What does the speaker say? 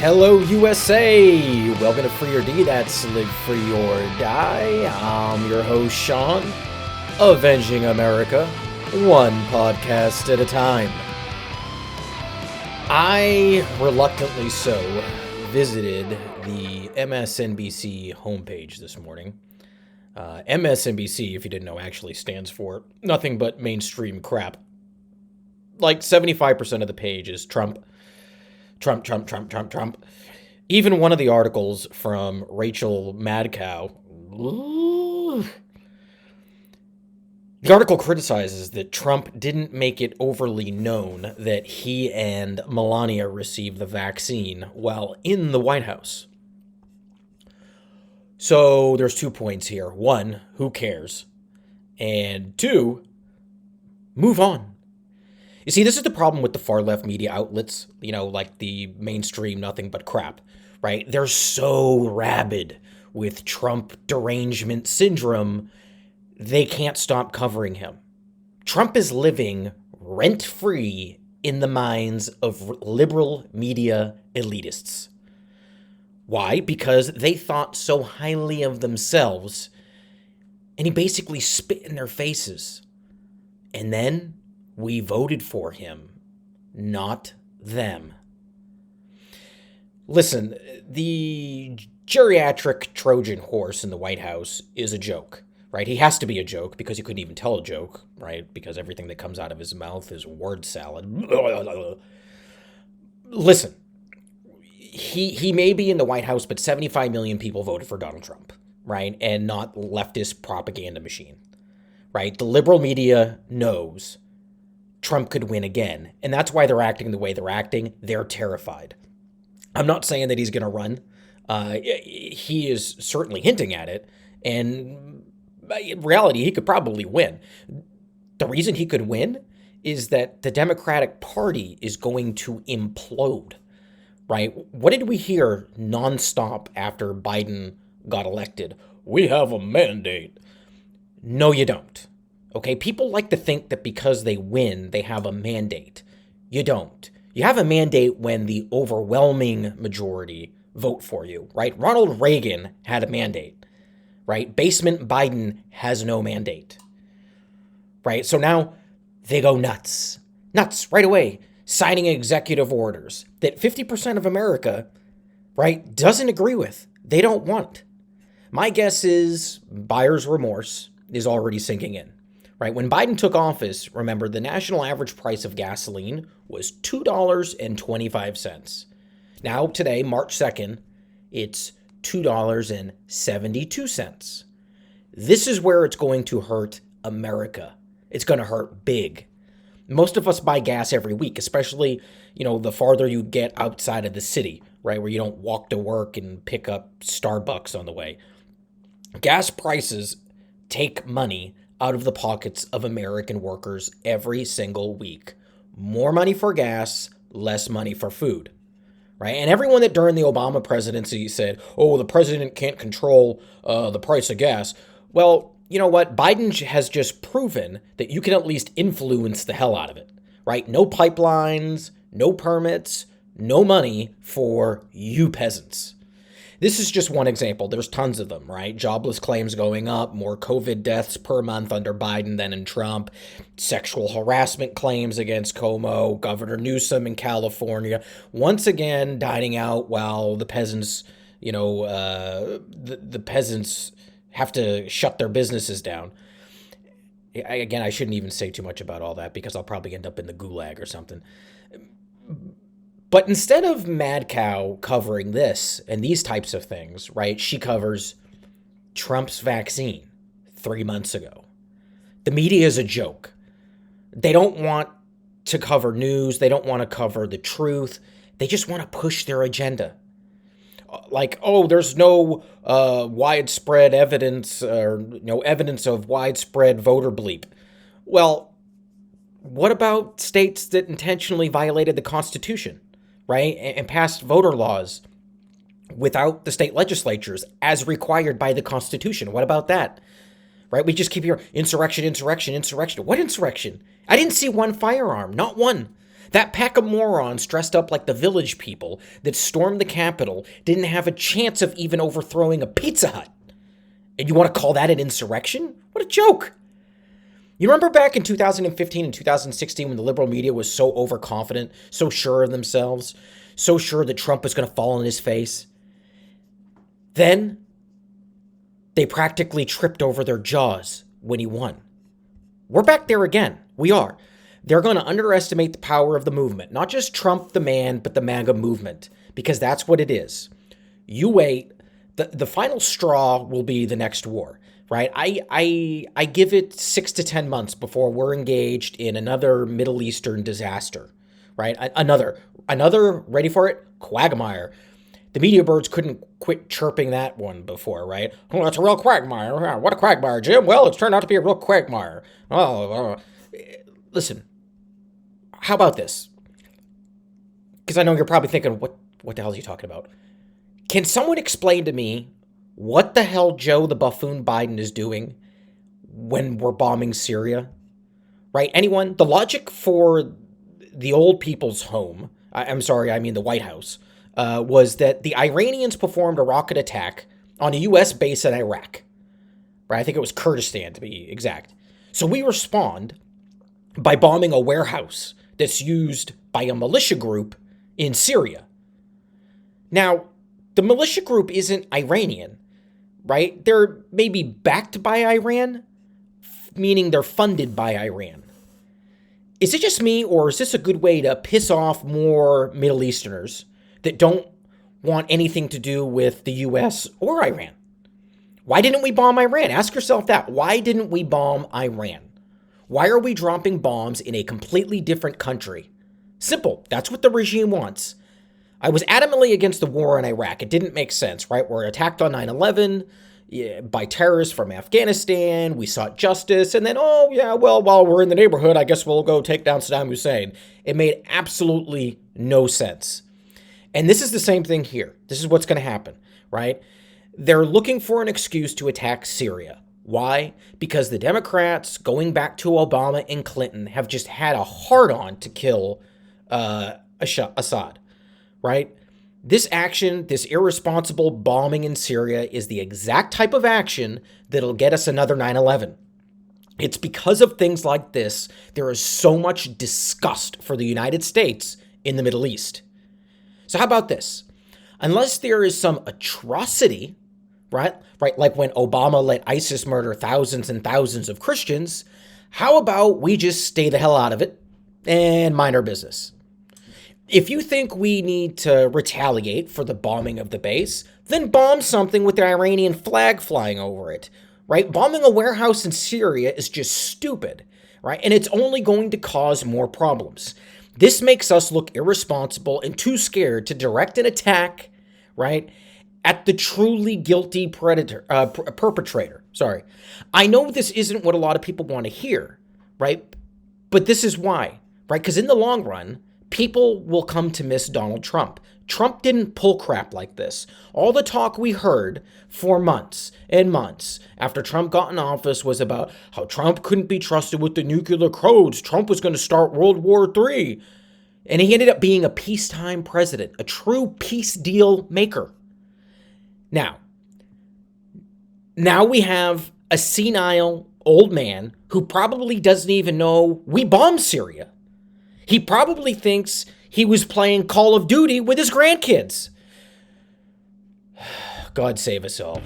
Hello, USA! Welcome to Free or D, that's Live Free or Die. I'm your host, Sean, avenging America, one podcast at a time. I, reluctantly so, visited the MSNBC homepage this morning. MSNBC, if you didn't know, actually stands for nothing but mainstream crap. Like 75% of the page is Trump. Even one of the articles from Rachel Madcow, the article criticizes that Trump didn't make it overly known that he and Melania received the vaccine while in the White House. So there's 2 points here. One, who cares? And two, move on. You see, this is the problem with the far-left media outlets, like the mainstream nothing but crap, right? They're so rabid with Trump Derangement Syndrome, they can't stop covering him. Trump is living rent-free in the minds of liberal media elitists. Why? Because they thought so highly of themselves, and he basically spit in their faces. And then we voted for him, not them. Listen, the geriatric Trojan Horse in the White House is a joke, right? He has to be a joke because he couldn't even tell a joke, right? Because everything that comes out of his mouth is word salad. Listen, he may be in the White House, but 75 million people voted for Donald Trump, right? And not leftist propaganda machine, right? The liberal media knows Trump could win again. And that's why they're acting the way they're acting. They're terrified. I'm not saying that he's going to run. He is certainly hinting at it. And in reality, he could probably win. The reason he could win is that the Democratic Party is going to implode, right? What did we hear nonstop after Biden got elected? We have a mandate. No, you don't. Okay, people like to think that because they win, they have a mandate. You don't. You have a mandate when the overwhelming majority vote for you, right? Ronald Reagan had a mandate, right? Basement Biden has no mandate, right? So now they go nuts right away, signing executive orders that 50% of America, right, doesn't agree with. They don't want. My guess is buyer's remorse is already sinking in. Right, when Biden took office, remember, the national average price of gasoline was $2.25. Now, today, March 2nd, it's $2.72. This is where it's going to hurt America. It's going to hurt big. Most of us buy gas every week, especially, the farther you get outside of the city, right, where you don't walk to work and pick up Starbucks on the way. Gas prices take money out of the pockets of American workers every single week. More money for gas, less money for food, right? And everyone that during the Obama presidency said, oh, the president can't control the price of gas. Well, you know what? Biden has just proven that you can at least influence the hell out of it, right? No pipelines, no permits, no money for you peasants. This is just one example. There's tons of them, right? Jobless claims going up, more COVID deaths per month under Biden than in Trump, sexual harassment claims against Cuomo, Governor Newsom in California, once again dining out while the peasants, the peasants have to shut their businesses down. Again, I shouldn't even say too much about all that because I'll probably end up in the gulag or something. But instead of Madcow covering this and these types of things, right, she covers Trump's vaccine 3 months ago. The media is a joke. They don't want to cover news. They don't want to cover the truth. They just want to push their agenda. Like, oh, there's no widespread evidence or no evidence of widespread voter bleep. Well, what about states that intentionally violated the Constitution? Right, and passed voter laws without the state legislatures as required by the Constitution? What about that? Right, we just keep hearing insurrection. What insurrection? I didn't see one firearm, not one. That pack of morons dressed up like the village people that stormed the Capitol didn't have a chance of even overthrowing a Pizza Hut. And you want to call that an insurrection? What a joke. You remember back in 2015 and 2016 when the liberal media was so overconfident, so sure of themselves, so sure that Trump was going to fall on his face? Then they practically tripped over their jaws when he won. We're back there again. We are. They're going to underestimate the power of the movement. Not just Trump the man, but the MAGA movement. Because that's what it is. You wait. The final straw will be the next war. Right? I give it 6 to 10 months before we're engaged in another Middle Eastern disaster. Right? Another, ready for it? Quagmire. The media birds couldn't quit chirping that one before, right? Oh, that's a real quagmire. What a quagmire, Jim. Well, it's turned out to be a real quagmire. Listen, how about this? Because I know you're probably thinking, what the hell is he talking about? Can someone explain to me what the hell Joe the buffoon Biden is doing when we're bombing Syria? Right? Anyone? The logic for the old people's home, the White House, was that the Iranians performed a rocket attack on a U.S. base in Iraq. Right? I think it was Kurdistan, to be exact. So we respond by bombing a warehouse that's used by a militia group in Syria. Now, the militia group isn't Iranian, right? They're maybe backed by Iran, meaning they're funded by Iran. Is it just me, or is this a good way to piss off more Middle Easterners that don't want anything to do with the U.S. or Iran? Why didn't we bomb Iran? Ask yourself that. Why didn't we bomb Iran? Why are we dropping bombs in a completely different country? Simple. That's what the regime wants. I was adamantly against the war in Iraq. It didn't make sense, right? We're attacked on 9/11 by terrorists from Afghanistan. We sought justice. And then, while we're in the neighborhood, I guess we'll go take down Saddam Hussein. It made absolutely no sense. And this is the same thing here. This is what's going to happen, right? They're looking for an excuse to attack Syria. Why? Because the Democrats, going back to Obama and Clinton, have just had a hard-on to kill Assad, right? This action, this irresponsible bombing in Syria, is the exact type of action that'll get us another 9/11. It's because of things like this, there is so much disgust for the United States in the Middle East. So how about this? Unless there is some atrocity, right, like when Obama let ISIS murder thousands and thousands of Christians, how about we just stay the hell out of it and mind our business? If you think we need to retaliate for the bombing of the base, then bomb something with the Iranian flag flying over it, right? Bombing a warehouse in Syria is just stupid, right? And it's only going to cause more problems. This makes us look irresponsible and too scared to direct an attack, right, at the truly guilty perpetrator. I know this isn't what a lot of people want to hear, right? But this is why, right? Because in the long run, people will come to miss Donald Trump. Trump didn't pull crap like this. All the talk we heard for months and months after Trump got in office was about how Trump couldn't be trusted with the nuclear codes. Trump was going to start World War III. And he ended up being a peacetime president, a true peace deal maker. Now we have a senile old man who probably doesn't even know we bombed Syria. He probably thinks he was playing Call of Duty with his grandkids. God save us all.